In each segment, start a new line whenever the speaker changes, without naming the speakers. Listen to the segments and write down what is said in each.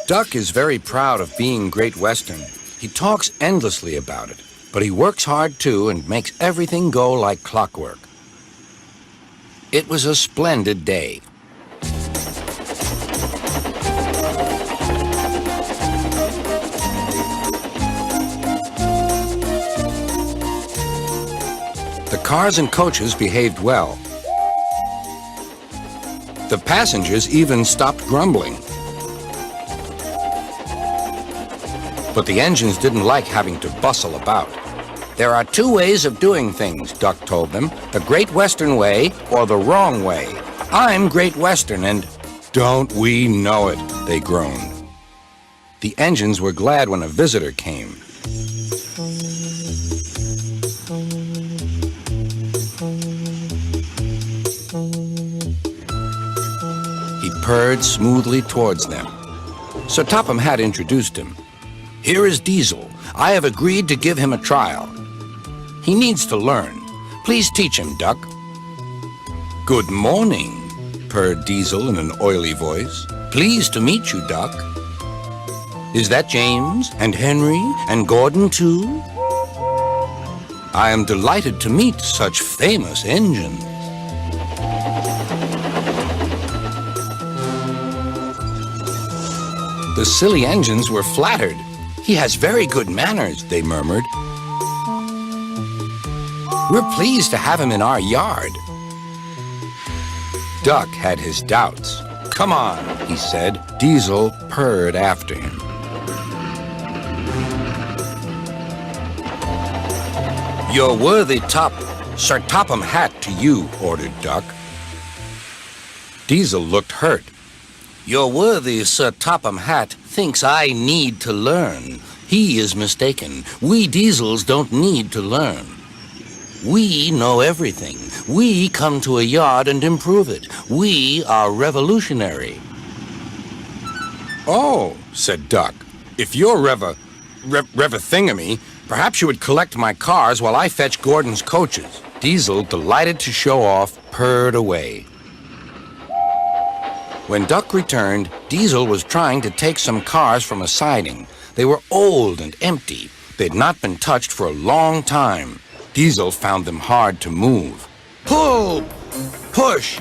Duck is very proud of being Great Western. He talks endlessly about it, but he works hard too and makes everything go like clockwork. It was a splendid day. The cars and coaches behaved well. The passengers even stopped grumbling. But the engines didn't like having to bustle about. There are two ways of doing things, Duck told them, the Great Western way or the wrong way. I'm Great Western and don't we know it, they groaned. The engines were glad when a visitor came. He purred smoothly towards them. Sir Topham Hatt introduced him. Here is Diesel. I have agreed to give him a trial. He needs to learn. Please teach him, Duck. Good morning, purred Diesel in an oily voice. Pleased to meet you, Duck. Is that James and Henry and Gordon too? I am delighted to meet such famous engines. The silly engines were flattered. He has very good manners, they murmured. We're pleased to have him in our yard. Duck had his doubts. Come on, he said. Diesel purred after him. Your worthy Sir Topham Hatt to you, ordered Duck. Diesel looked hurt. Your worthy Sir Topham Hatt thinks I need to learn. He is mistaken. We Diesels don't need to learn. We know everything. We come to a yard and improve it. We are revolutionary. Oh, said Duck. If you're Rev-a-thingamy, perhaps you would collect my cars while I fetch Gordon's coaches. Diesel, delighted to show off, purred away. When Duck returned, Diesel was trying to take some cars from a siding. They were old and empty. They'd not been touched for a long time. Diesel found them hard to move. Pull! Push!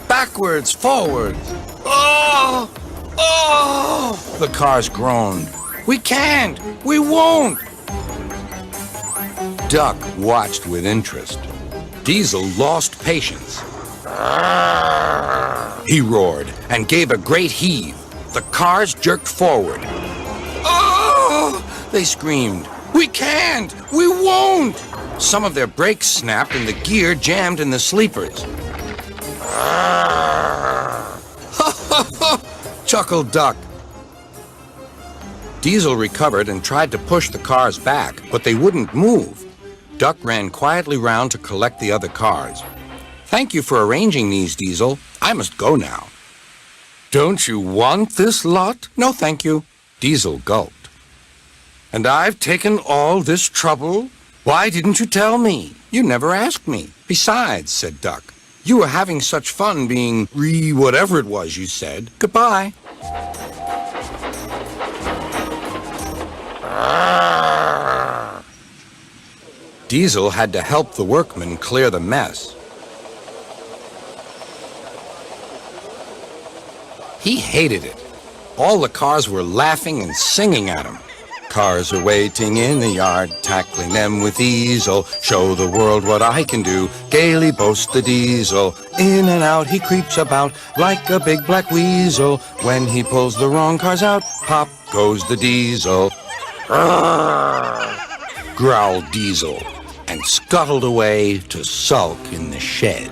Backwards, forwards! Oh! Oh! The cars groaned. We can't! We won't! Duck watched with interest. Diesel lost patience. He roared and gave a great heave. The cars jerked forward. Oh! They screamed. We can't! We won't! Some of their brakes snapped and the gear jammed in the sleepers. Chuckled Duck. Diesel recovered and tried to push the cars back, but they wouldn't move. Duck ran quietly round to collect the other cars. Thank you for arranging these, Diesel. I must go now. Don't you want this lot? No, thank you. Diesel gulped. And I've taken all this trouble? Why didn't you tell me? You never asked me. Besides, said Duck, you were having such fun being whatever it was you said. Goodbye. Diesel had to help the workmen clear the mess. He hated it. All the cars were laughing and singing at him. Cars are waiting in the yard, tackling them with easel. Show the world what I can do, gaily boasts the Diesel. In and out he creeps about like a big black weasel. When he pulls the wrong cars out, pop goes the Diesel. Growled Diesel and scuttled away to sulk in the shed.